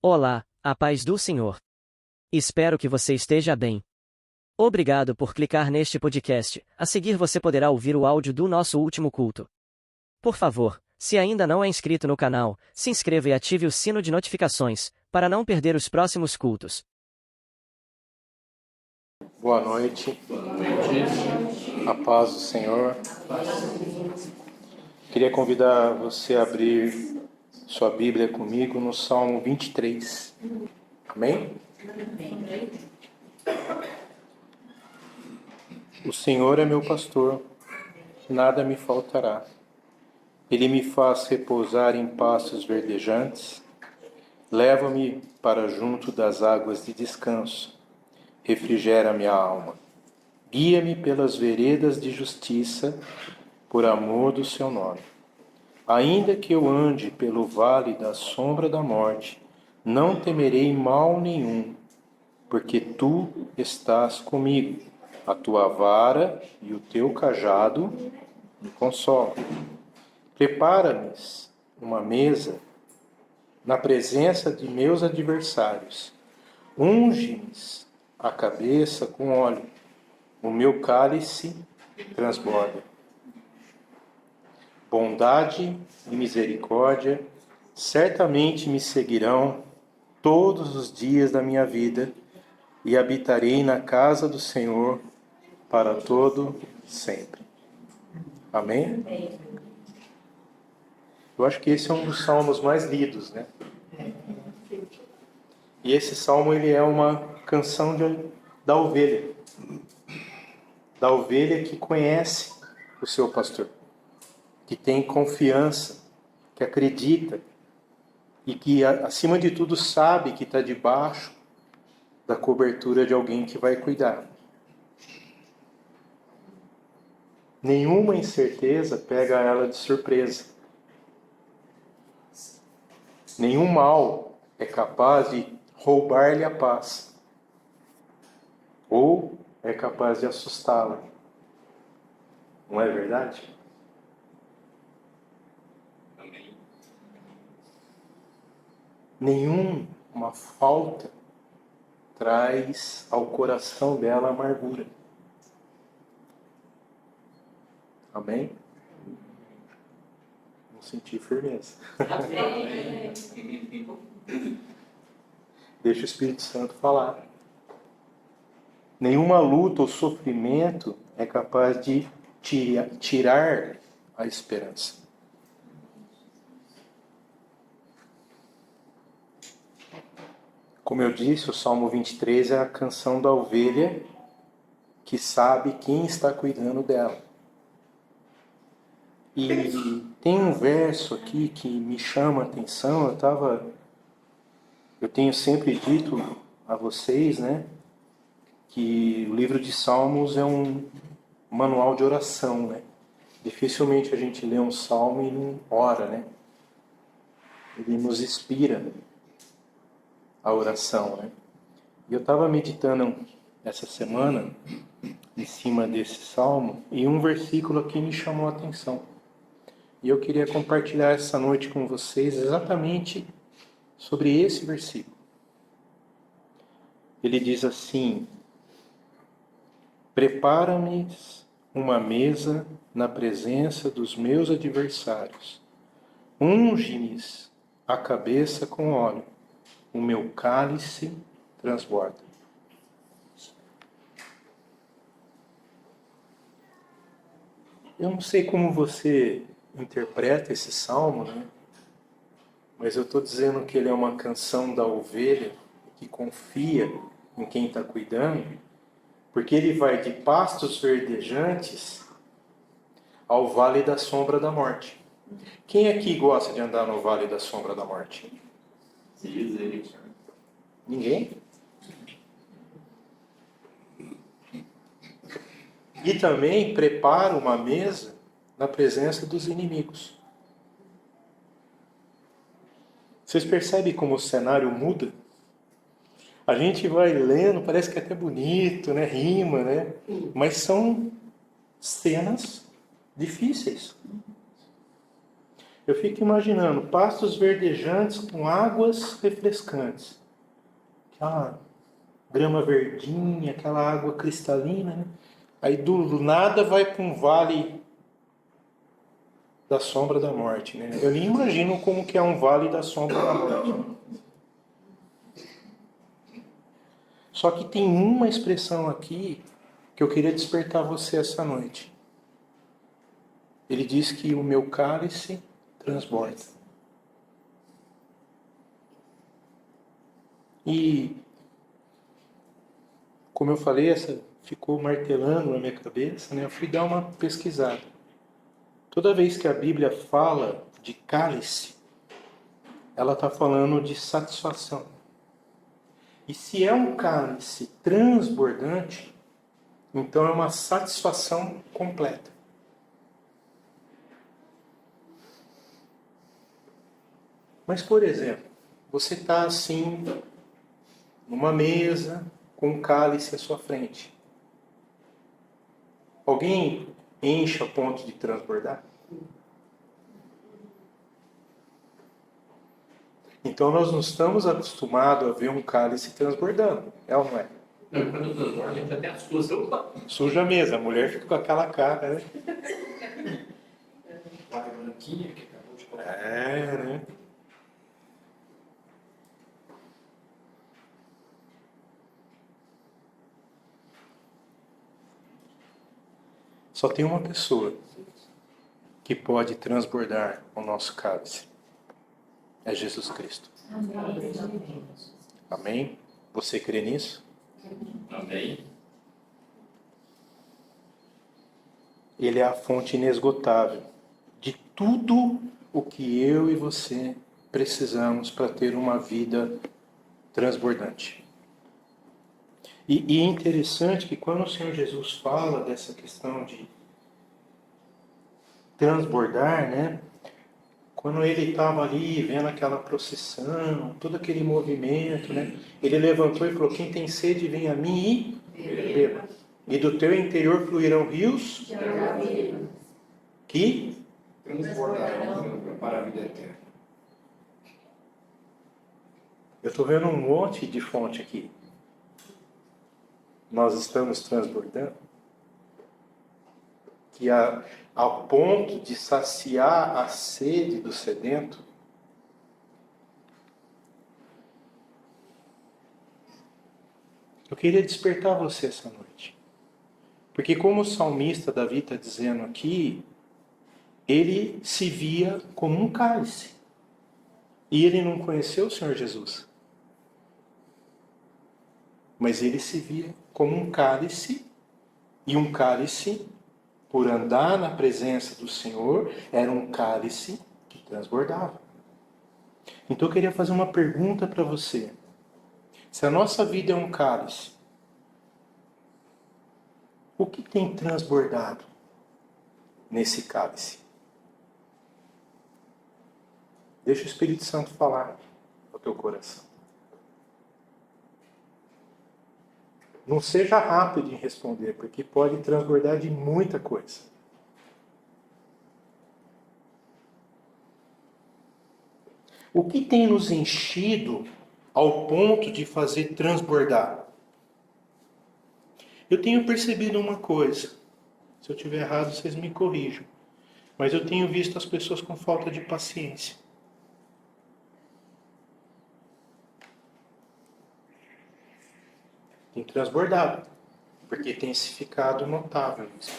Olá, a paz do Senhor. Espero que você esteja bem. Obrigado por clicar neste podcast. A seguir você poderá ouvir o áudio do nosso último culto. Por favor, se ainda não é inscrito no canal, se inscreva e ative o sino de notificações, para não perder os próximos cultos. Boa noite. A paz do Senhor. Queria convidar você a abrir sua Bíblia comigo no Salmo 23. Amém? O Senhor é meu pastor, nada me faltará. Ele me faz repousar em pastos verdejantes, leva-me para junto das águas de descanso, refrigera minha alma. Guia-me pelas veredas de justiça, por amor do seu nome. Ainda que eu ande pelo vale da sombra da morte, não temerei mal nenhum, porque tu estás comigo. A tua vara e o teu cajado me consolam. Prepara-me uma mesa na presença de meus adversários. Unge-me a cabeça com óleo. O meu cálice transborda. Bondade e misericórdia certamente me seguirão todos os dias da minha vida e habitarei na casa do Senhor para todo sempre. Amém? Eu acho que esse é um dos salmos mais lidos, né? E esse salmo ele é uma canção da ovelha que conhece o seu pastor, que tem confiança, que acredita e que, acima de tudo, sabe que está debaixo da cobertura de alguém que vai cuidar. Nenhuma incerteza pega ela de surpresa. Nenhum mal é capaz de roubar-lhe a paz, ou é capaz de assustá-la. Não é verdade? Nenhuma falta traz ao coração dela amargura. Amém? Não senti firmeza. Amém. Deixa o Espírito Santo falar. Nenhuma luta ou sofrimento é capaz de tirar a esperança. Como eu disse, o Salmo 23 é a canção da ovelha que sabe quem está cuidando dela. E tem um verso aqui que me chama a atenção. Eu tenho sempre dito a vocês, né, que o livro de Salmos é um manual de oração, né? Dificilmente a gente lê um salmo e não ora, né? Ele nos inspira a oração, né? E eu estava meditando essa semana em cima desse salmo e um versículo aqui me chamou a atenção. E eu queria compartilhar essa noite com vocês exatamente sobre esse versículo. Ele diz assim: prepara-me uma mesa na presença dos meus adversários. Unge-me a cabeça com óleo. O meu cálice transborda. Eu não sei como você interpreta esse salmo, né? Mas eu estou dizendo que ele é uma canção da ovelha que confia em quem está cuidando, porque ele vai de pastos verdejantes ao vale da sombra da morte. Quem aqui gosta de andar no vale da sombra da morte? Ninguém? E também prepara uma mesa na presença dos inimigos. Vocês percebem como o cenário muda? A gente vai lendo, parece que é até bonito, né? Rima, né? Mas são cenas difíceis. Eu fico imaginando pastos verdejantes com águas refrescantes. Aquela grama verdinha, aquela água cristalina, né? Aí do nada vai para um vale da sombra da morte, né? Eu nem imagino como que é um vale da sombra da morte. Só que tem uma expressão aqui que eu queria despertar você essa noite. Ele diz que o meu cálice transborda. E, como eu falei, essa ficou martelando na minha cabeça, né? Eu fui dar uma pesquisada. Toda vez que a Bíblia fala de cálice, ela está falando de satisfação. E se é um cálice transbordante, então é uma satisfação completa. Mas, por exemplo, você está assim, numa mesa, com um cálice à sua frente. Alguém enche a ponto de transbordar? Então nós não estamos acostumados a ver um cálice transbordando, é ou não é? Não, quando transborda, a gente até assusta. Opa! Suja a mesa, a mulher fica com aquela cara, né? Vaga branquinha que acabou de colocar. Né? Só tem uma pessoa que pode transbordar o nosso cálice. É Jesus Cristo. Amém? Você crê nisso? Amém. Ele é a fonte inesgotável de tudo o que eu e você precisamos para ter uma vida transbordante. E é interessante que quando o Senhor Jesus fala dessa questão de transbordar, né? Quando ele estava ali vendo aquela procissão, todo aquele movimento, né? Ele levantou e falou: quem tem sede, vem a mim e beba. E do teu interior fluirão rios que Transbordarão para a vida eterna. eu estou vendo um monte de fonte aqui. Nós estamos transbordando. Que ao ponto de saciar a sede do sedento. Eu queria despertar você essa noite. Porque como o salmista Davi está dizendo aqui, ele se via como um cálice. E ele não conheceu o Senhor Jesus. Mas ele se via como um cálice, e um cálice, por andar na presença do Senhor, era um cálice que transbordava. Então eu queria fazer uma pergunta para você. Se a nossa vida é um cálice, o que tem transbordado nesse cálice? Deixa o Espírito Santo falar ao teu coração. Não seja rápido em responder, porque pode transbordar de muita coisa. O que tem nos enchido ao ponto de fazer transbordar? Eu tenho percebido uma coisa. Se eu estiver errado, vocês me corrijam. Mas eu tenho visto as pessoas com falta de paciência. Tem transbordado, porque tem se ficado notável isso.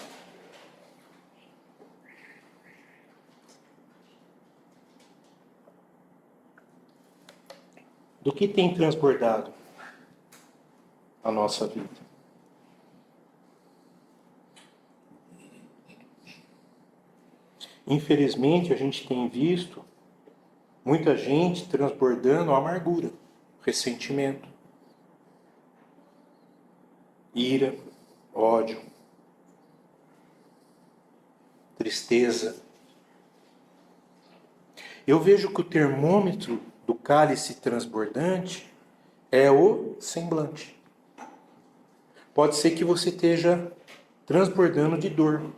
Do que tem transbordado a nossa vida? Infelizmente, a gente tem visto muita gente transbordando a amargura, ressentimento, ira, ódio, tristeza. Eu vejo que o termômetro do cálice transbordante é o semblante. Pode ser que você esteja transbordando de dor.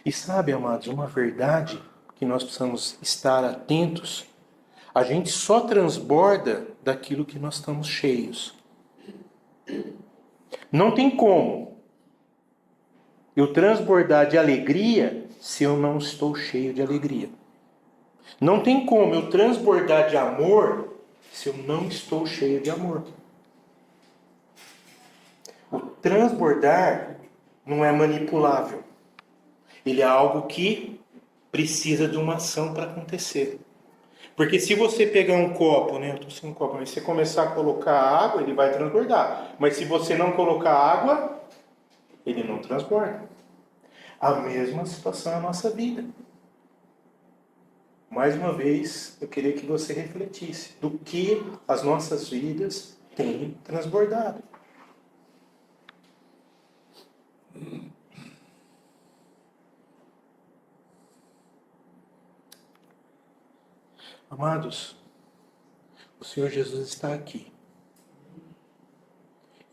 E sabe, amados, uma verdade que nós precisamos estar atentos, a gente só transborda daquilo que nós estamos cheios. Não tem como eu transbordar de alegria se eu não estou cheio de alegria. Não tem como eu transbordar de amor se eu não estou cheio de amor. O transbordar não é manipulável. Ele é algo que precisa de uma ação para acontecer. Porque se você pegar um copo, né? Eu estou sem um copo, mas se você começar a colocar água, ele vai transbordar. Mas se você não colocar água, ele não transborda. A mesma situação na nossa vida. Mais uma vez, eu queria que você refletisse do que as nossas vidas têm transbordado. Amados, o Senhor Jesus está aqui.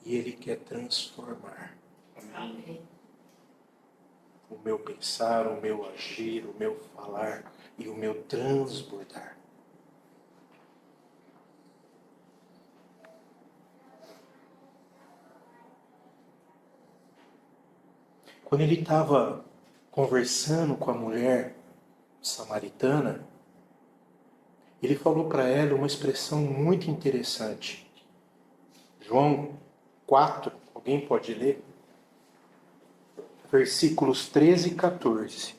E Ele quer transformar. Amém. O meu pensar, o meu agir, o meu falar e o meu transbordar. Quando ele estava conversando com a mulher samaritana, ele falou para ela uma expressão muito interessante. João 4, alguém pode ler? Versículos 13 e 14.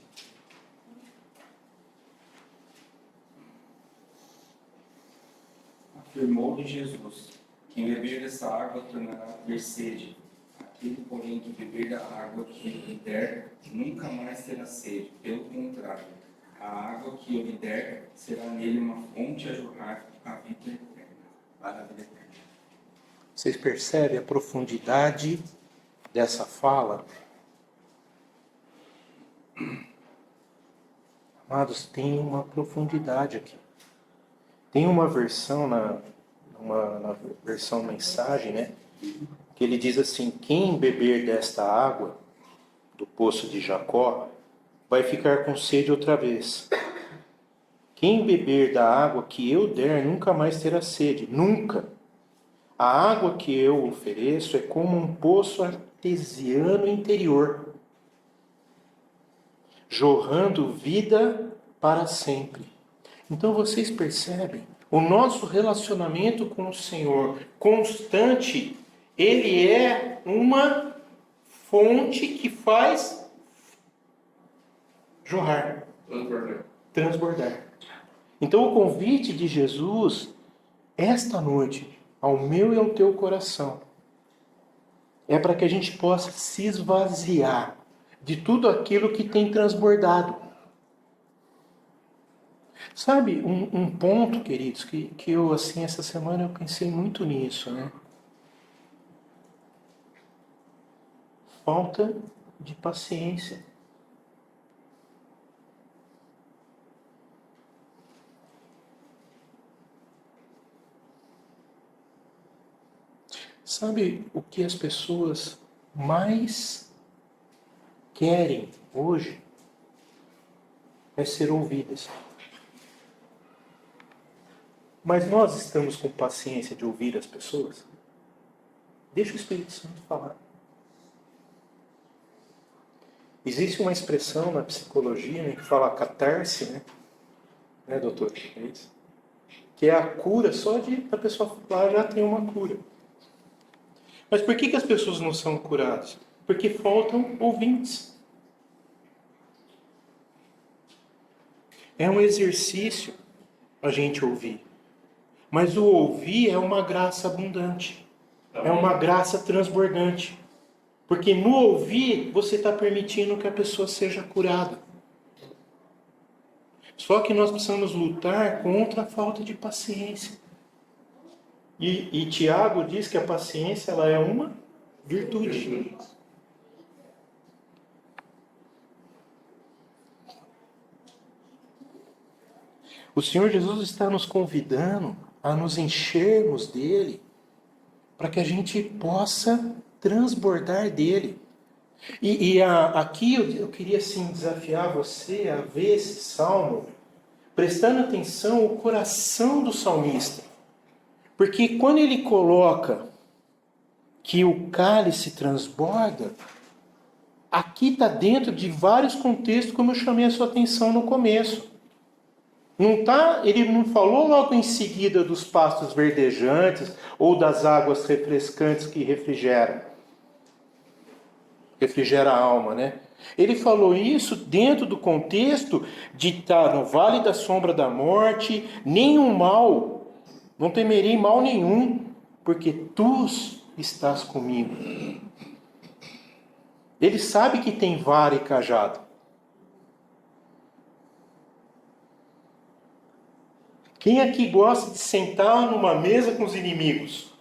Afirmou-lhe Jesus: quem beber dessa água tornará a ter sede. Aquele, porém, que beber da água que eu lhe der, nunca mais terá sede. Pelo contrário, a água que eu lhe der será nele uma fonte a jorrar a vida eterna, para a vida eterna. Vocês percebem a profundidade dessa fala? Amados, tem uma profundidade aqui. Tem uma versão na versão mensagem, né? Que ele diz assim: quem beber desta água do poço de Jacó vai ficar com sede outra vez. Quem beber da água que eu der nunca mais terá sede, nunca. A água que eu ofereço é como um poço artesiano interior, jorrando vida para sempre. Então vocês percebem, o nosso relacionamento com o Senhor constante, ele é uma fonte que faz jorrar, transbordar. Então o convite de Jesus, esta noite, ao meu e ao teu coração, é para que a gente possa se esvaziar de tudo aquilo que tem transbordado. Sabe, um ponto, queridos, que eu, assim, essa semana eu pensei muito nisso, né? Falta de paciência. Sabe o que as pessoas mais querem hoje? É ser ouvidas. Mas nós estamos com paciência de ouvir as pessoas? Deixa o Espírito Santo falar. Existe uma expressão na psicologia, né, que fala catarse, né, doutor? É isso? Que é a cura, só de a pessoa falar já tem uma cura. Mas por que as pessoas não são curadas? Porque faltam ouvintes. É um exercício a gente ouvir. Mas o ouvir é uma graça abundante. É uma graça transbordante. Porque no ouvir, você está permitindo que a pessoa seja curada. Só que nós precisamos lutar contra a falta de paciência. E Tiago diz que a paciência ela é uma virtude. O Senhor Jesus está nos convidando a nos enchermos dele, para que a gente possa transbordar dele. Aqui eu queria assim, desafiar você a ver esse salmo, prestando atenção ao coração do salmista. Porque quando ele coloca que o cálice transborda, aqui está dentro de vários contextos, como eu chamei a sua atenção no começo. Ele não falou logo em seguida dos pastos verdejantes ou das águas refrescantes que refrigera a alma, né? Ele falou isso dentro do contexto de estar no vale da sombra da morte, nenhum mal, não temerei mal nenhum, porque tu estás comigo. Ele sabe que tem vara e cajado. Quem aqui gosta de sentar numa mesa com os inimigos?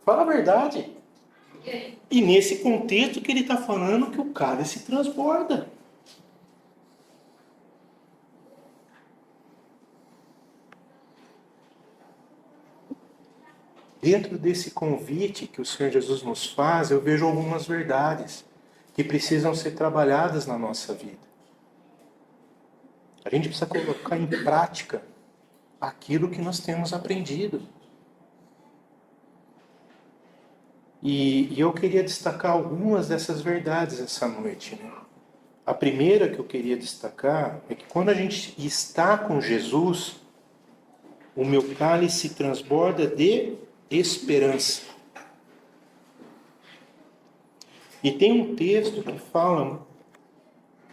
Fala a verdade. E nesse contexto que ele está falando que o cálice transborda. Dentro desse convite que o Senhor Jesus nos faz, eu vejo algumas verdades que precisam ser trabalhadas na nossa vida. A gente precisa colocar em prática aquilo que nós temos aprendido. E eu queria destacar algumas dessas verdades essa noite, né? A primeira que eu queria destacar é que quando a gente está com Jesus, o meu cálice transborda de esperança. E tem um texto que fala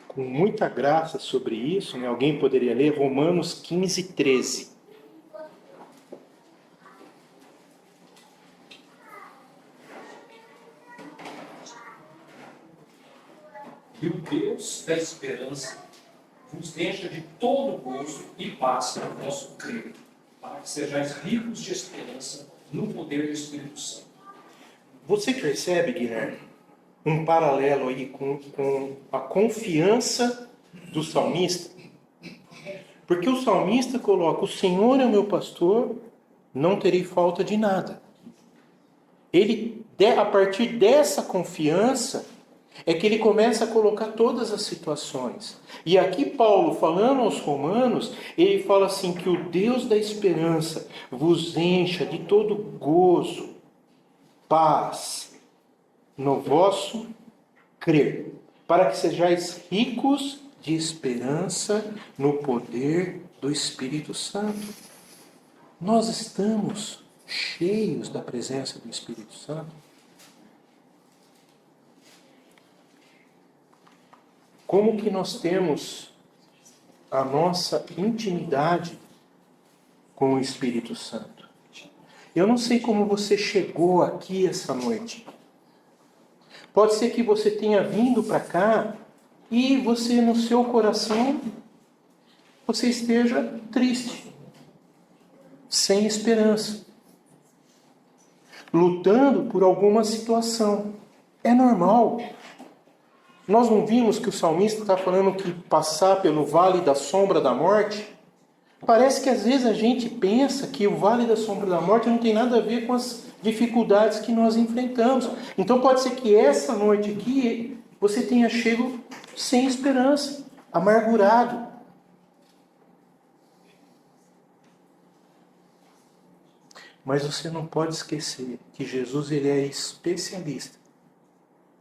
com muita graça sobre isso, né? Alguém poderia ler Romanos 15, 13. E o Deus da esperança vos deixa de todo gozo e paz no vosso crer, para que sejais ricos de esperança no poder do Espírito Santo. Você percebe, Guilherme, um paralelo aí com a confiança do salmista? Porque o salmista coloca: o Senhor é o meu pastor, não terei falta de nada. Ele, a partir dessa confiança, é que ele começa a colocar todas as situações. E aqui Paulo, falando aos romanos, ele fala assim, que o Deus da esperança vos encha de todo gozo, paz, no vosso crer, para que sejais ricos de esperança no poder do Espírito Santo. Nós estamos cheios da presença do Espírito Santo. Como que nós temos a nossa intimidade com o Espírito Santo? Eu não sei como você chegou aqui essa noite. Pode ser que você tenha vindo para cá e você, no seu coração, você esteja triste, sem esperança, lutando por alguma situação. É normal. Nós não vimos que o salmista está falando que passar pelo vale da sombra da morte? Parece que às vezes a gente pensa que o vale da sombra da morte não tem nada a ver com as dificuldades que nós enfrentamos. Então pode ser que essa noite aqui você tenha chego sem esperança, amargurado. Mas você não pode esquecer que Jesus, ele é especialista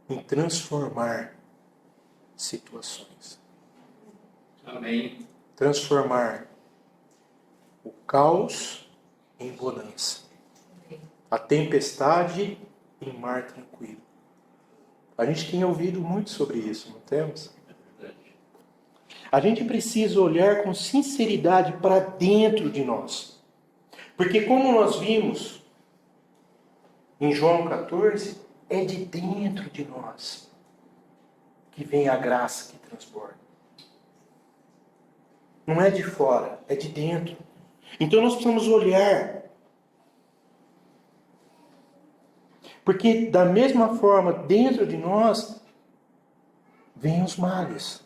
em transformar situações. Amém. Transformar o caos em bonança. A tempestade em mar tranquilo. A gente tem ouvido muito sobre isso, não temos? A gente precisa olhar com sinceridade para dentro de nós. Porque como nós vimos em João 14, é de dentro de nós que vem a graça que transborda. Não é de fora, é de dentro. Então nós precisamos olhar. Porque da mesma forma, dentro de nós, vêm os males.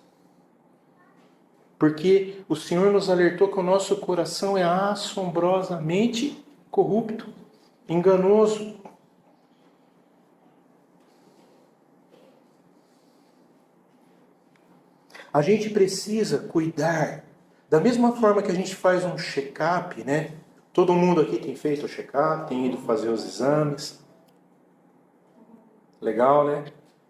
Porque o Senhor nos alertou que o nosso coração é assombrosamente corrupto, enganoso. A gente precisa cuidar, da mesma forma que a gente faz um check-up, né? Todo mundo aqui tem feito o check-up, tem ido fazer os exames. Legal, né?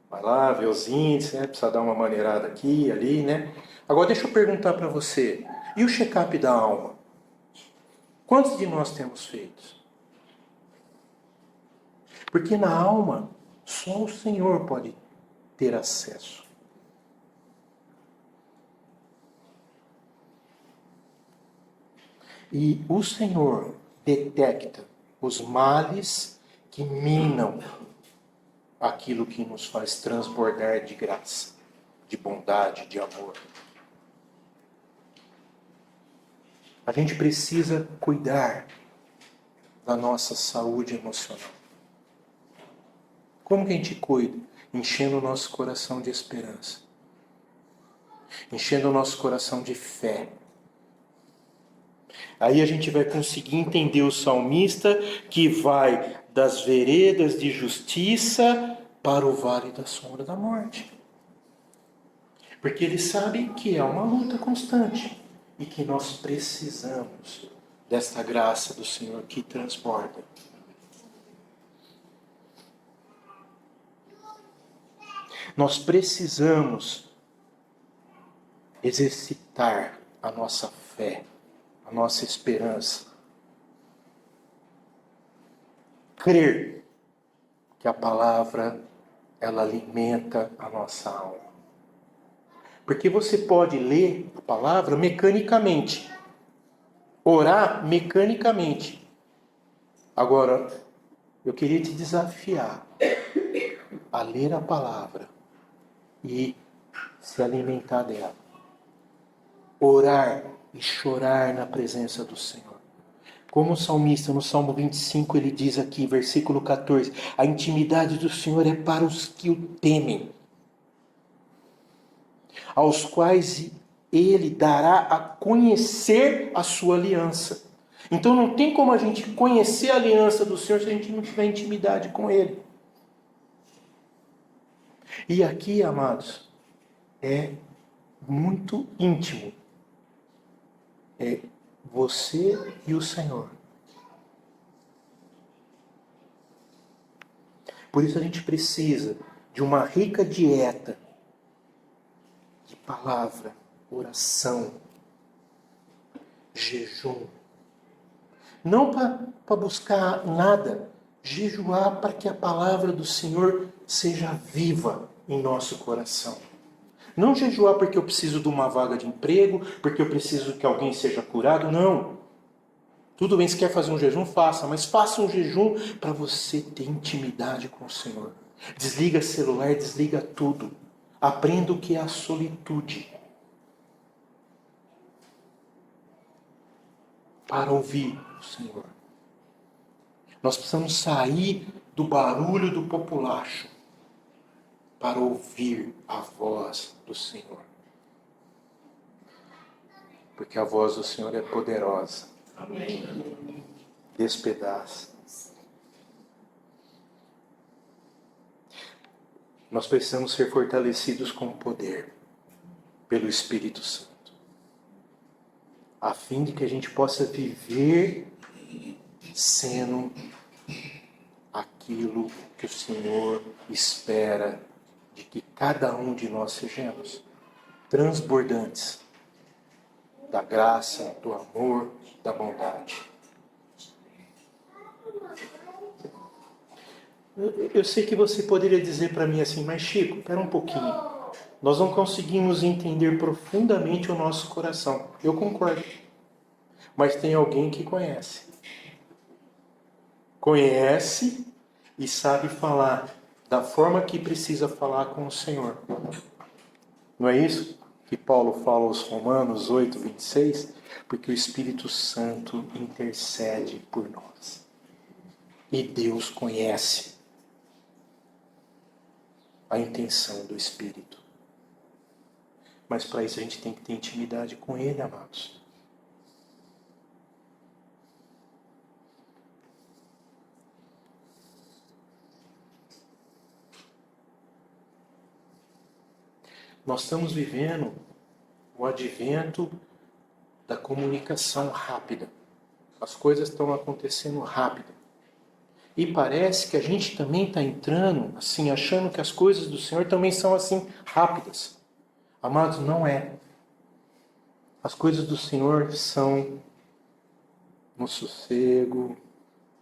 Vai lá, vê os índices, né? Precisa dar uma maneirada aqui, ali, né? Agora deixa eu perguntar para você, e o check-up da alma? Quantos de nós temos feito? Porque na alma, só o Senhor pode ter acesso. E o Senhor detecta os males que minam aquilo que nos faz transbordar de graça, de bondade, de amor. A gente precisa cuidar da nossa saúde emocional. Como que a gente cuida? Enchendo o nosso coração de esperança. Enchendo o nosso coração de fé. Aí a gente vai conseguir entender o salmista que vai das veredas de justiça para o vale da sombra da morte. Porque ele sabe que é uma luta constante e que nós precisamos desta graça do Senhor que transborda. Nós precisamos exercitar a nossa fé, a nossa esperança. Crer que a palavra, ela alimenta a nossa alma. Porque você pode ler a palavra mecanicamente, orar mecanicamente. Agora, eu queria te desafiar a ler a palavra e se alimentar dela. Orar e chorar na presença do Senhor. Como o salmista, no Salmo 25, ele diz aqui, versículo 14, a intimidade do Senhor é para os que o temem, aos quais ele dará a conhecer a sua aliança. Então não tem como a gente conhecer a aliança do Senhor se a gente não tiver intimidade com ele. E aqui, amados, é muito íntimo. É você e o Senhor. Por isso a gente precisa de uma rica dieta de palavra, oração, jejum. Não para buscar nada, jejuar para que a palavra do Senhor seja viva em nosso coração. Não jejuar porque eu preciso de uma vaga de emprego, porque eu preciso que alguém seja curado, não. Tudo bem, se quer fazer um jejum, faça, mas faça um jejum para você ter intimidade com o Senhor. Desliga celular, desliga tudo. Aprenda o que é a solitude. Para ouvir o Senhor. Nós precisamos sair do barulho do populacho para ouvir a voz do Senhor. Porque a voz do Senhor é poderosa. Amém. Despedaça. Nós precisamos ser fortalecidos com poder pelo Espírito Santo, a fim de que a gente possa viver sendo aquilo que o Senhor espera de que cada um de nós sejamos, transbordantes da graça, do amor, da bondade. Eu sei que você poderia dizer para mim assim, mas Chico, espera um pouquinho. Nós não conseguimos entender profundamente o nosso coração. Eu concordo. Mas tem alguém que conhece. Conhece e sabe falar da forma que precisa falar com o Senhor. Não é isso que Paulo fala aos Romanos 8, 26? Porque o Espírito Santo intercede por nós. E Deus conhece a intenção do Espírito. Mas para isso a gente tem que ter intimidade com Ele, amados. Nós estamos vivendo o advento da comunicação rápida. As coisas estão acontecendo rápido. E parece que a gente também está entrando, assim, achando que as coisas do Senhor também são assim, rápidas. Amados, não é. As coisas do Senhor são no sossego,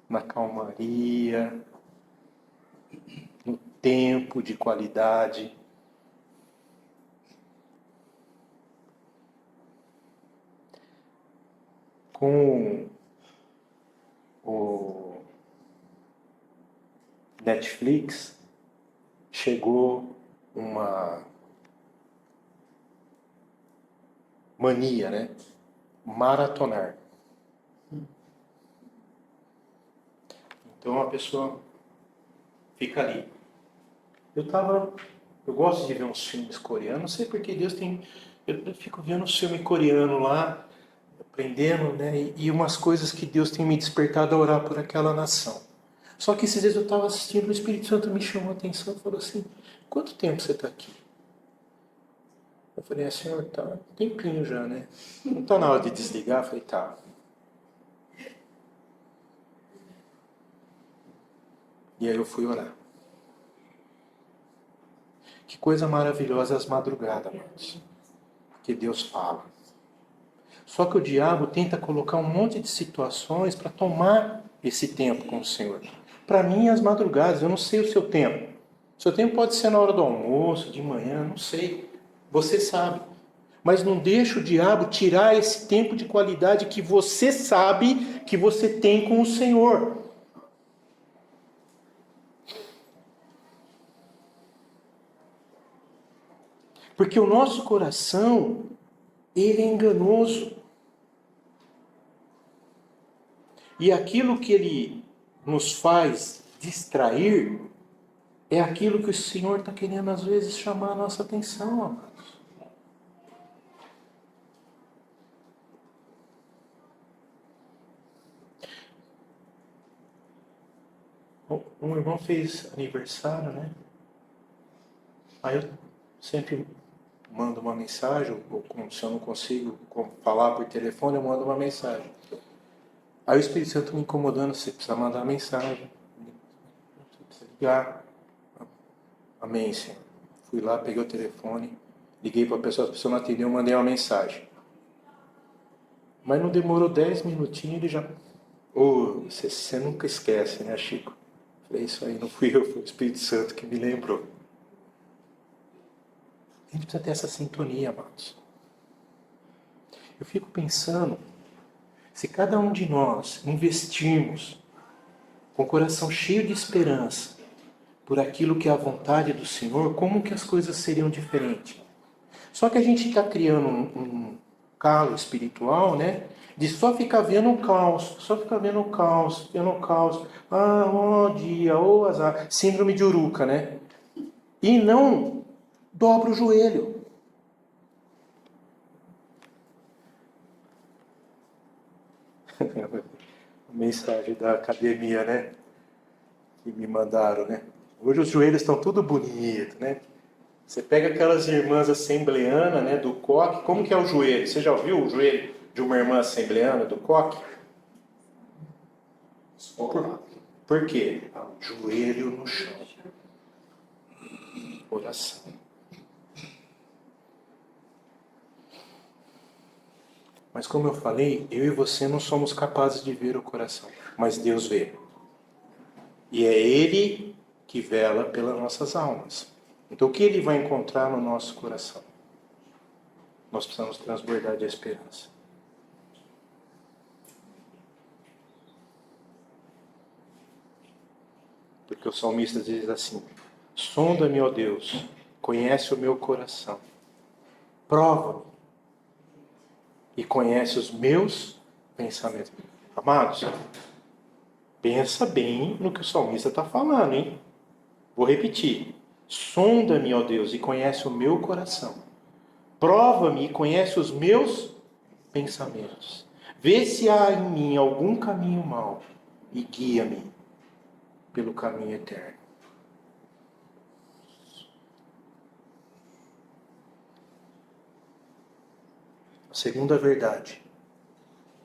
na calmaria, no tempo de qualidade. Com o Netflix, chegou uma mania, né? Maratonar. Então a pessoa fica ali. Eu gosto de ver uns filmes coreanos, não sei porque Deus tem. Eu fico vendo um filme coreano lá, aprendendo, né? E umas coisas que Deus tem me despertado a orar por aquela nação. Só que esses dias eu estava assistindo, o Espírito Santo me chamou a atenção e falou assim: quanto tempo você está aqui? Eu falei: Senhor, tá um tempinho já, né? Não está na hora de desligar? Eu falei: tá. E aí eu fui orar. Que coisa maravilhosa as madrugadas, amados. Que Deus fala. Só que o diabo tenta colocar um monte de situações para tomar esse tempo com o Senhor. Para mim, as madrugadas, eu não sei o seu tempo. O seu tempo pode ser na hora do almoço, de manhã, não sei. Você sabe. Mas não deixa o diabo tirar esse tempo de qualidade que você sabe que você tem com o Senhor. Porque o nosso coração, ele é enganoso. E aquilo que ele nos faz distrair é aquilo que o Senhor está querendo às vezes chamar a nossa atenção, amados. Um irmão fez aniversário, né? Aí eu sempre mando uma mensagem, ou se eu não consigo falar por telefone, eu mando uma mensagem. Aí o Espírito Santo me incomodando: você precisa mandar mensagem, você precisa ligar. Amém, Senhor. Fui lá, peguei o telefone, liguei para a pessoa não atendeu, mandei uma mensagem. Mas não demorou 10 minutinhos, ele já... você nunca esquece, né, Chico? Falei: isso aí não fui eu, foi o Espírito Santo que me lembrou. A gente precisa ter essa sintonia, amados. Eu fico pensando, se cada um de nós investirmos com o coração cheio de esperança por aquilo que é a vontade do Senhor, como que as coisas seriam diferentes? Só que a gente está criando um calo espiritual, né? De só ficar vendo o caos, só ficar vendo o caos, vendo o caos. Ah, ó dia, ó azar. Síndrome de Uruca, né? E não dobra o joelho. Mensagem da academia, né? Que me mandaram, né? Hoje os joelhos estão tudo bonitos, né? Você pega aquelas irmãs assembleanas, né, do coque. Como que é o joelho? Você já ouviu o joelho de uma irmã assembleana do coque? Por quê? Joelho no chão. Oração. Mas como eu falei, eu e você não somos capazes de ver o coração, mas Deus vê. E é Ele que vela pelas nossas almas. Então o que Ele vai encontrar no nosso coração? Nós precisamos transbordar de esperança. Porque o salmista diz assim: sonda-me, ó Deus, conhece o meu coração, prova-me e conhece os meus pensamentos. Amados, pensa bem no que o salmista está falando, hein? Vou repetir. Sonda-me, ó Deus, e conhece o meu coração. Prova-me e conhece os meus pensamentos. Vê se há em mim algum caminho mau e guia-me pelo caminho eterno. A segunda verdade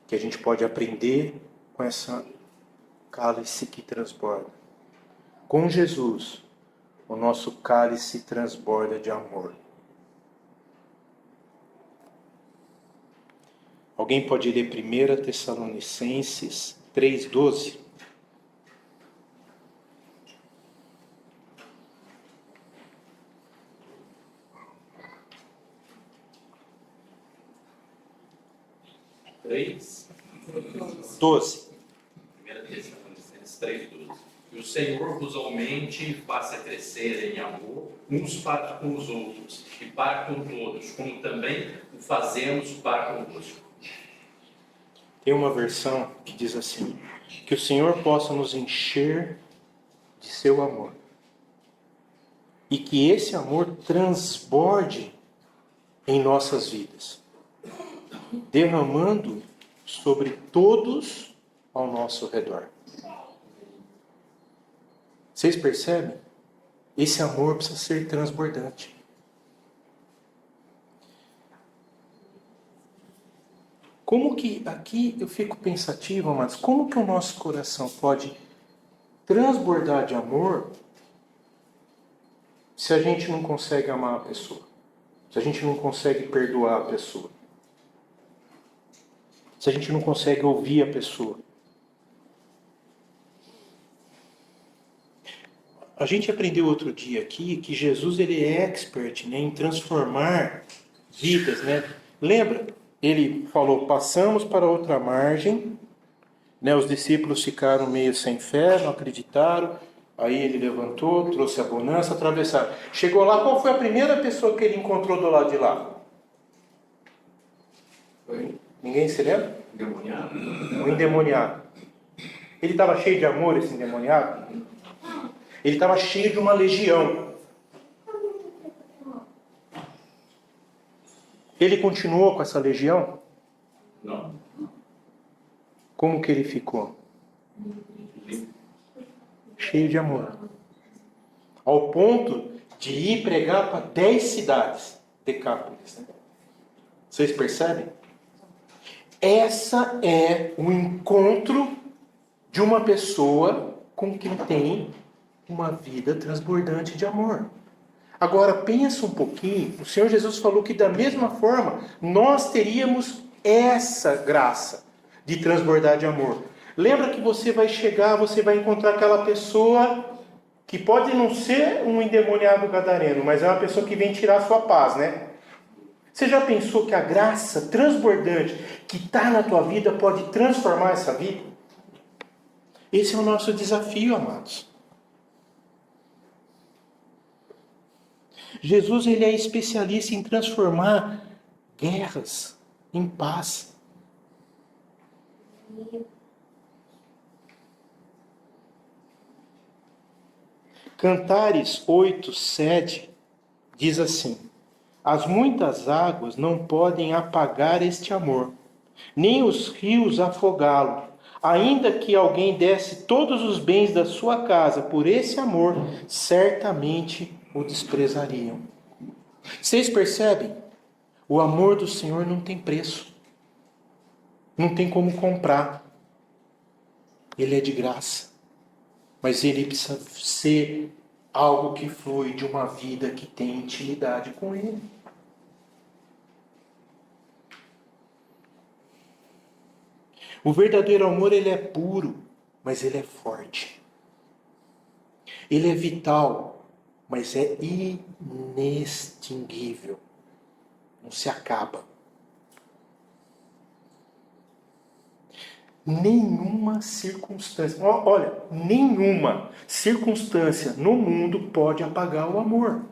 que a gente pode aprender com essa cálice que transborda. Com Jesus, o nosso cálice transborda de amor. Alguém pode ler 1 Tessalonicenses 3,12? Três. 12. 1 Tessalonicenses 3:12. Que o Senhor vos aumente e faça crescer em amor uns para com os outros e para com todos, como também o fazemos para convosco. Tem uma versão que diz assim: que o Senhor possa nos encher de seu amor. E que esse amor transborde em nossas vidas, derramando sobre todos ao nosso redor. Vocês percebem? Esse amor precisa ser transbordante. Como que, aqui eu fico pensativo, mas como que o nosso coração pode transbordar de amor se a gente não consegue amar a pessoa? Se a gente não consegue perdoar a pessoa? Se a gente não consegue ouvir a pessoa? A gente aprendeu outro dia aqui que Jesus ele é expert, né, em transformar vidas, né? Lembra? Ele falou, passamos para outra margem, né? Os discípulos ficaram meio sem fé, não acreditaram. Aí ele levantou, trouxe a bonança, atravessaram. Chegou lá, qual foi a primeira pessoa que ele encontrou do lado de lá? Ninguém se lembra? Endemoniado? Um endemoniado. Ele estava cheio de amor, esse endemoniado? Ele estava cheio de uma legião. Ele continuou com essa legião? Não. Como que ele ficou? Cheio de amor. Ao ponto de ir pregar para 10 cidades. Decápolis. Né? Vocês percebem? Essa é o encontro de uma pessoa com quem tem uma vida transbordante de amor. Agora, pensa um pouquinho. O Senhor Jesus falou que da mesma forma, nós teríamos essa graça de transbordar de amor. Lembra que você vai chegar, você vai encontrar aquela pessoa que pode não ser um endemoniado gadareno, mas é uma pessoa que vem tirar a sua paz, né? Você já pensou que a graça transbordante que está na tua vida pode transformar essa vida? Esse é o nosso desafio, amados. Jesus ele é especialista em transformar guerras em paz. Cantares 8:7 diz assim: as muitas águas não podem apagar este amor, nem os rios afogá-lo. Ainda que alguém desse todos os bens da sua casa por esse amor, certamente o desprezariam. Vocês percebem? O amor do Senhor não tem preço. Não tem como comprar. Ele é de graça. Mas ele precisa ser algo que flui de uma vida que tem intimidade com ele. O verdadeiro amor, ele é puro, mas ele é forte. Ele é vital, mas é inextinguível. Não se acaba. Nenhuma circunstância, olha, nenhuma circunstância no mundo pode apagar o amor.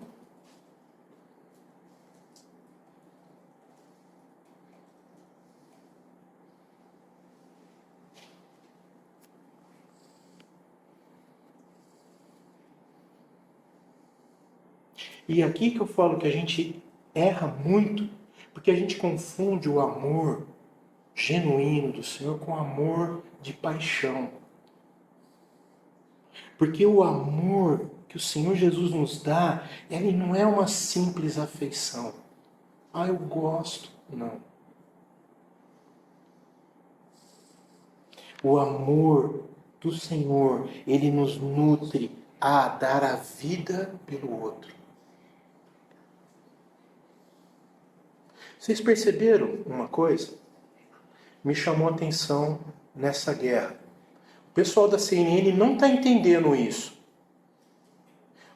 E aqui que eu falo que a gente erra muito, porque a gente confunde o amor genuíno do Senhor com amor de paixão. Porque o amor que o Senhor Jesus nos dá, ele não é uma simples afeição. Ah, eu gosto. Não. O amor do Senhor, ele nos nutre a dar a vida pelo outro. Vocês perceberam uma coisa? Me chamou a atenção nessa guerra. O pessoal da CNN não está entendendo isso.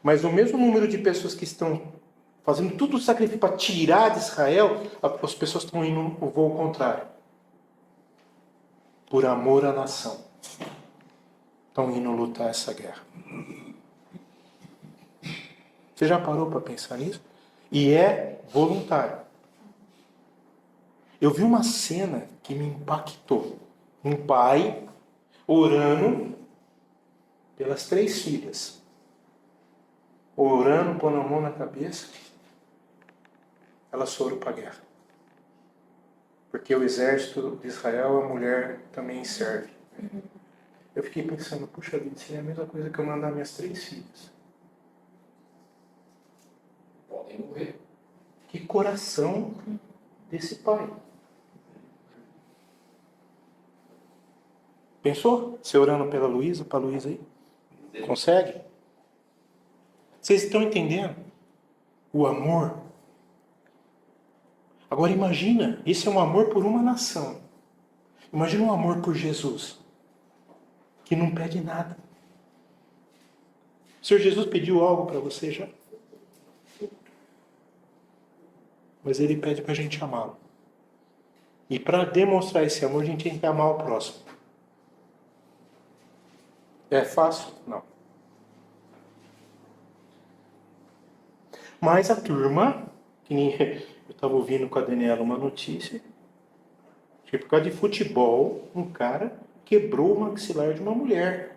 Mas o mesmo número de pessoas que estão fazendo tudo o sacrifício para tirar de Israel, as pessoas estão indo no voo contrário. Por amor à nação. Estão indo lutar essa guerra. Você já parou para pensar nisso? E é voluntário. Eu vi uma cena que me impactou. Um pai orando pelas 3 filhas. Orando, pondo a mão na cabeça. Elas foram para a guerra. Porque o exército de Israel, a mulher também serve. Eu fiquei pensando, puxa vida, seria a mesma coisa que eu mandar minhas 3 filhas. Podem morrer. Que coração desse pai. Pensou? Você orando pela Luísa, para a Luísa aí? Consegue? Vocês estão entendendo? O amor. Agora imagina, esse é um amor por uma nação. Imagina um amor por Jesus, que não pede nada. O Senhor Jesus pediu algo para você já? Mas Ele pede para a gente amá-lo. E para demonstrar esse amor, a gente tem que amar o próximo. É fácil? Não. Mas a turma, que nem eu estava ouvindo com a Daniela uma notícia, que por causa de futebol, um cara quebrou o maxilar de uma mulher.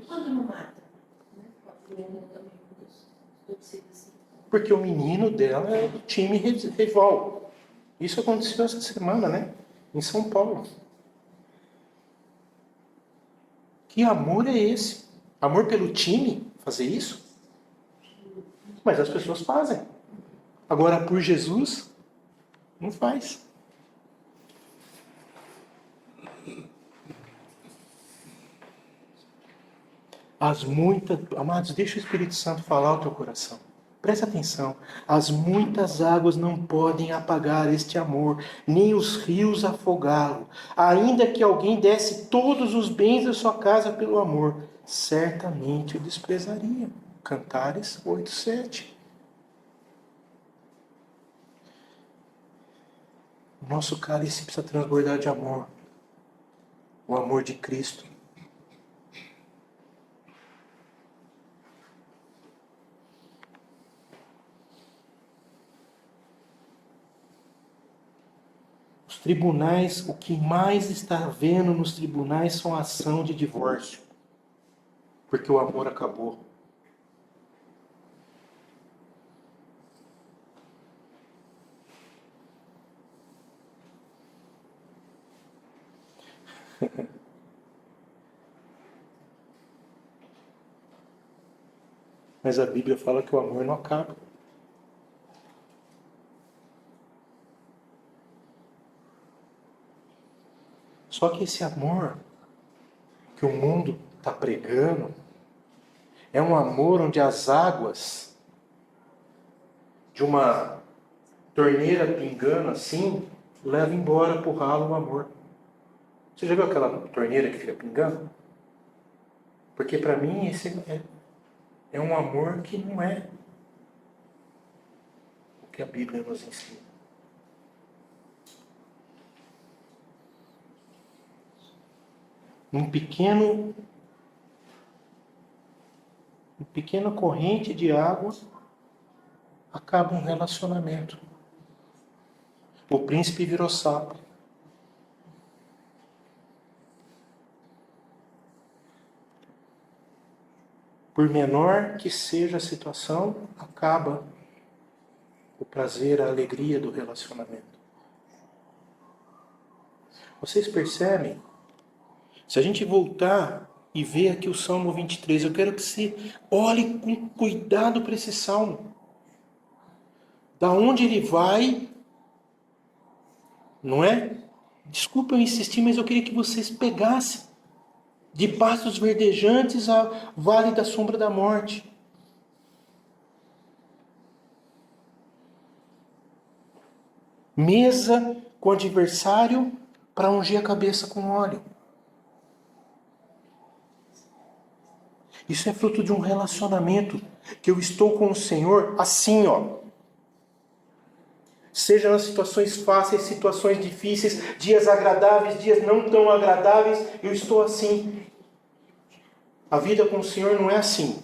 Quando não mata? Porque o menino dela é do time rival. Isso aconteceu essa semana, né? Em São Paulo. Que amor é esse? Amor pelo time? Fazer isso? Mas as pessoas fazem. Agora, por Jesus, não faz. Amados, deixa o Espírito Santo falar ao teu coração. Presta atenção. As muitas águas não podem apagar este amor, nem os rios afogá-lo. Ainda que alguém desse todos os bens da sua casa pelo amor, certamente o desprezaria. Cantares 8:7. O nosso cálice precisa transbordar de amor. O amor de Cristo. Os tribunais, o que mais está havendo nos tribunais são a ação de divórcio. Porque o amor acabou. Mas a Bíblia fala que o amor não acaba. Só que esse amor que o mundo está pregando é um amor onde as águas de uma torneira pingando assim levam embora pro ralo o amor. Você já viu aquela torneira que fica pingando? Porque para mim esse é um amor que não é o que a Bíblia nos ensina. Uma pequena corrente de água acaba um relacionamento. O príncipe virou sapo. Por menor que seja a situação, acaba o prazer, a alegria do relacionamento. Vocês percebem? Se a gente voltar e ver aqui o Salmo 23, eu quero que você olhe com cuidado para esse salmo. Da onde ele vai, não é? Desculpa eu insistir, mas eu queria que vocês pegassem. De pastos verdejantes ao vale da sombra da morte. Mesa com o adversário para ungir a cabeça com óleo. Isso é fruto de um relacionamento que eu estou com o Senhor assim, ó. Seja nas situações fáceis, situações difíceis, dias agradáveis, dias não tão agradáveis, eu estou assim. A vida com o Senhor não é assim.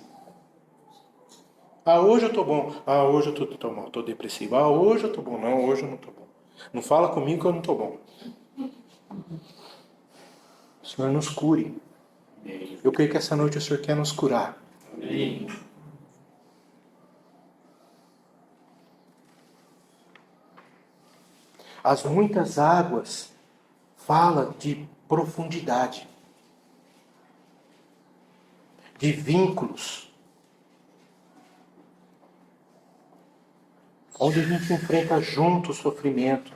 Ah, hoje eu estou bom. Ah, hoje eu estou mal, estou depressivo. Ah, hoje eu estou bom. Não, hoje eu não estou bom. Não fala comigo que eu não estou bom. O Senhor nos cure. Eu creio que essa noite o Senhor quer nos curar. Amém. As muitas águas falam de profundidade, de vínculos, onde a gente enfrenta junto o sofrimento,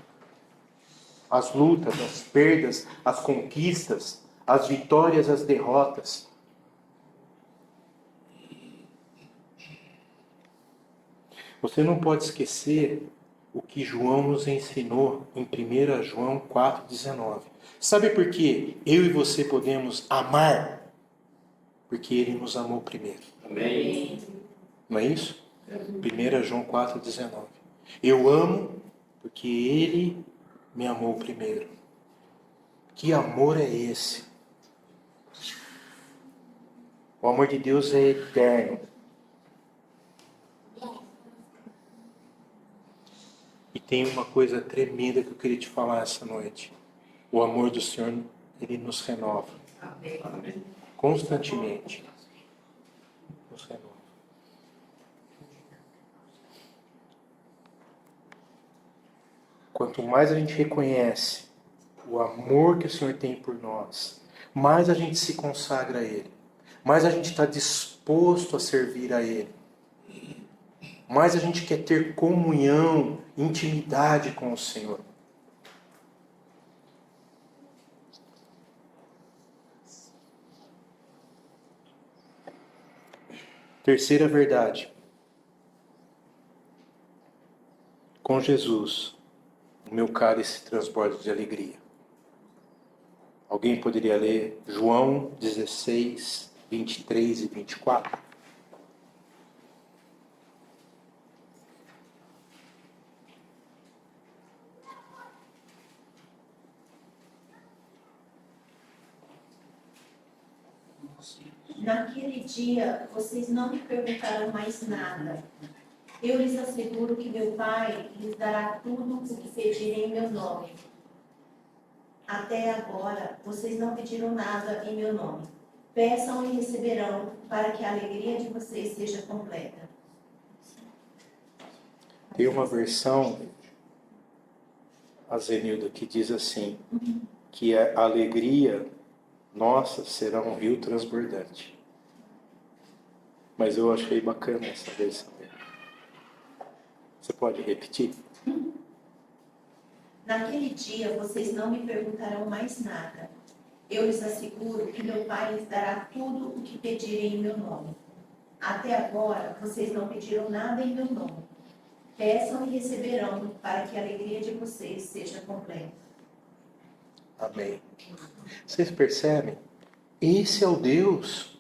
as lutas, as perdas, as conquistas, as vitórias, as derrotas. Você não pode esquecer o que João nos ensinou em 1 João 4,19. Sabe por que eu e você podemos amar? Porque ele nos amou primeiro. Amém. Não é isso? 1 João 4,19. Eu amo porque ele me amou primeiro. Que amor é esse? O amor de Deus é eterno. E tem uma coisa tremenda que eu queria te falar essa noite. O amor do Senhor, ele nos renova. Amém. Constantemente. Nos renova. Quanto mais a gente reconhece o amor que o Senhor tem por nós, mais a gente se consagra a Ele. Mais a gente está disposto a servir a Ele. Mais a gente quer ter comunhão, intimidade com o Senhor. Terceira verdade. Com Jesus, o meu cálice transborda de alegria. Alguém poderia ler João 16, 23 e 24? Naquele dia, vocês não me perguntaram mais nada. Eu lhes asseguro que meu Pai lhes dará tudo o que pedirem em meu nome. Até agora, vocês não pediram nada em meu nome. Peçam e receberão, para que a alegria de vocês seja completa. Tem uma versão, a Zenilda, que diz assim, que a alegria nossa será um rio transbordante. Mas eu achei bacana essa versão. Você pode repetir? Naquele dia, vocês não me perguntarão mais nada. Eu lhes asseguro que meu Pai lhes dará tudo o que pedirem em meu nome. Até agora, vocês não pediram nada em meu nome. Peçam e receberão, para que a alegria de vocês seja completa. Amém. Vocês percebem? Esse é o Deus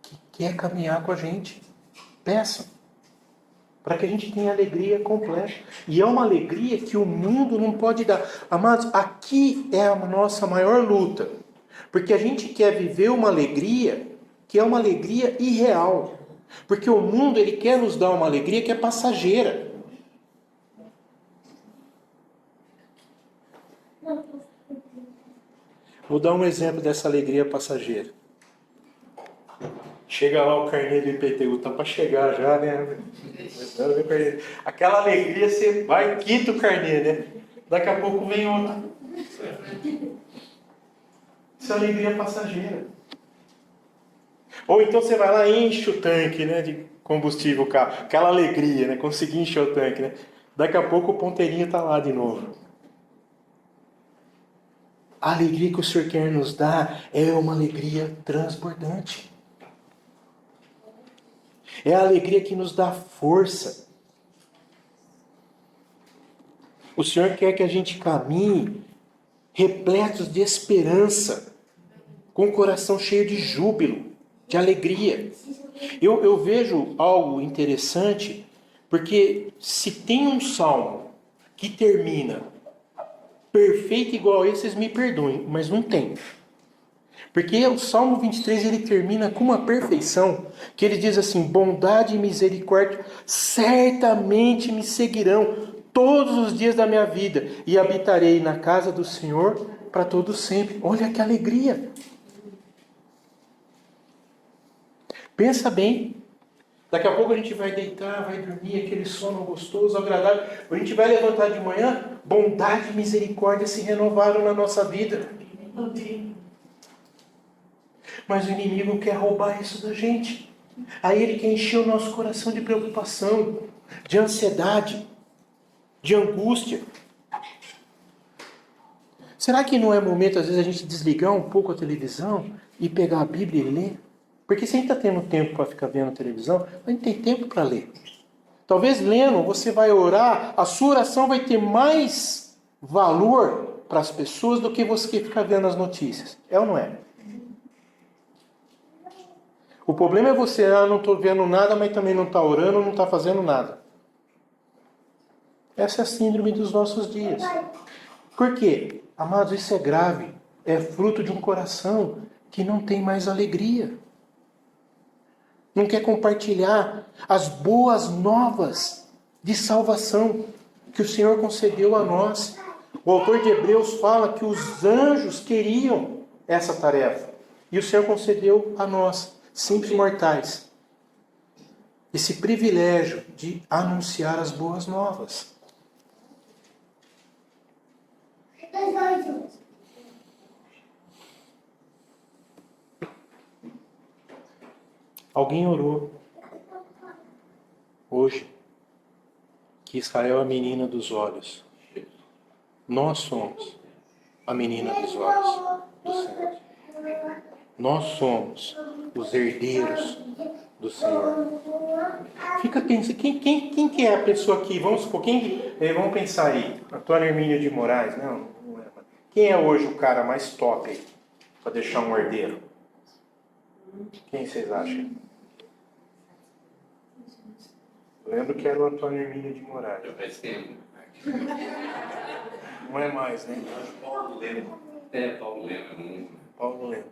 que quer caminhar com a gente. Peçam. Para que a gente tenha alegria completa. E é uma alegria que o mundo não pode dar. Amados, aqui é a nossa maior luta. Porque a gente quer viver uma alegria que é uma alegria irreal. Porque o mundo, ele quer nos dar uma alegria que é passageira. Vou dar um exemplo dessa alegria passageira. Chega lá o carnê do IPTU, tá para chegar já, né? Aquela alegria, você vai, quita o carnê, né? Daqui a pouco vem outra. Isso é alegria passageira. Ou então você vai lá e enche o tanque, né, de combustível, o carro. Aquela alegria, né? Conseguir encher o tanque, né? Daqui a pouco o ponteirinho tá lá de novo. A alegria que o Senhor quer nos dar é uma alegria transbordante. É a alegria que nos dá força. O Senhor quer que a gente caminhe repletos de esperança, com o coração cheio de júbilo, de alegria. Eu vejo algo interessante, porque se tem um salmo que termina perfeito igual a esse, vocês me perdoem, mas não tem. Porque o Salmo 23 ele termina com uma perfeição, que ele diz assim: bondade e misericórdia certamente me seguirão todos os dias da minha vida, e habitarei na casa do Senhor para todo sempre. Olha que alegria! Pensa bem, daqui a pouco a gente vai deitar, vai dormir, aquele sono gostoso, agradável. A gente vai levantar de manhã, bondade e misericórdia se renovaram na nossa vida. Mas o inimigo quer roubar isso da gente. Aí ele quer encher o nosso coração de preocupação, de ansiedade, de angústia. Será que não é momento, às vezes, a gente desligar um pouco a televisão e pegar a Bíblia e ler? Porque se a gente está tendo tempo para ficar vendo televisão, a gente tem tempo para ler. Talvez lendo, você vai orar, a sua oração vai ter mais valor para as pessoas do que você ficar vendo as notícias. É ou não é? O problema é você, não estou vendo nada, mas também não está orando, não está fazendo nada. Essa é a síndrome dos nossos dias. Por quê? Amados, isso é grave. É fruto de um coração que não tem mais alegria. Não quer compartilhar as boas novas de salvação que o Senhor concedeu a nós. O autor de Hebreus fala que os anjos queriam essa tarefa. E o Senhor concedeu a nós, simples mortais, esse privilégio de anunciar as boas novas. Alguém orou hoje que Israel é a menina dos olhos. Nós somos a menina dos olhos do Senhor. Nós somos os herdeiros do Senhor. Fica pensando, quem que é a pessoa aqui? Vamos supor, vamos pensar aí. Antônio Hermínio de Moraes, não é. Quem é hoje o cara mais top aí para deixar um herdeiro? Quem vocês acham? Eu lembro que era o Antônio Hermínio de Moraes. Não é mais, né? Paulo Lema. Paulo Lema. Paulo Lema.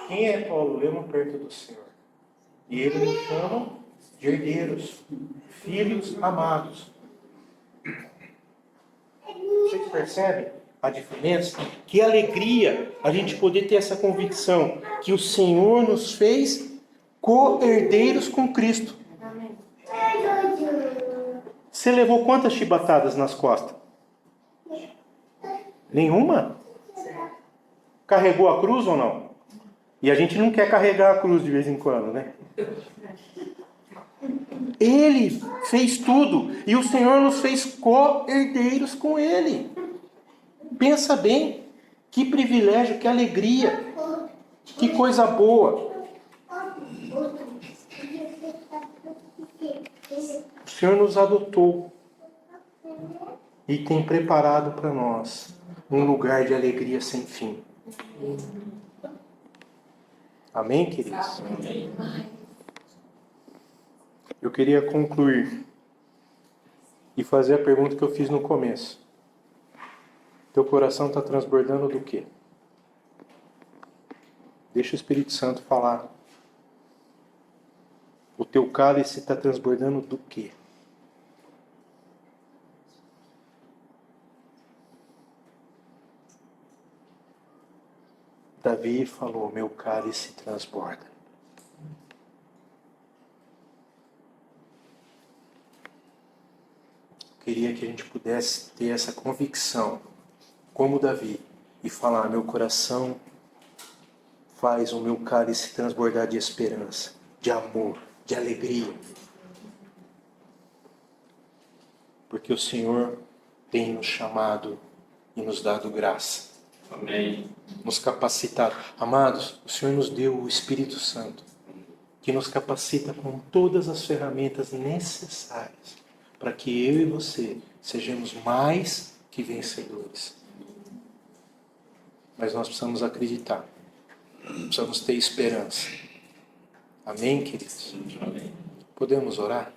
Quem é Paulo Lema perto do Senhor? E ele nos chama de herdeiros, filhos amados. Vocês percebem a diferença? Que alegria a gente poder ter essa convicção que o Senhor nos fez co-herdeiros com Cristo. Você levou quantas chibatadas nas costas? Nenhuma? Carregou a cruz ou não? E a gente não quer carregar a cruz de vez em quando, né? Ele fez tudo. E o Senhor nos fez co-herdeiros com Ele. Pensa bem. Que privilégio, que alegria. Que coisa boa. O Senhor nos adotou. E tem preparado para nós um lugar de alegria sem fim. Amém, queridos? Amém. Eu queria concluir e fazer a pergunta que eu fiz no começo. Teu coração está transbordando do quê? Deixa o Espírito Santo falar. O teu cálice está transbordando do quê? Davi falou, meu cálice transborda. Queria que a gente pudesse ter essa convicção, como Davi, e falar, meu coração faz o meu cálice transbordar de esperança, de amor, de alegria. Porque o Senhor tem nos chamado e nos dado graça. Amém. Nos capacitado. Amados, o Senhor nos deu o Espírito Santo, que nos capacita com todas as ferramentas necessárias para que eu e você sejamos mais que vencedores. Mas nós precisamos acreditar. Precisamos ter esperança. Amém, queridos? Amém. Podemos orar?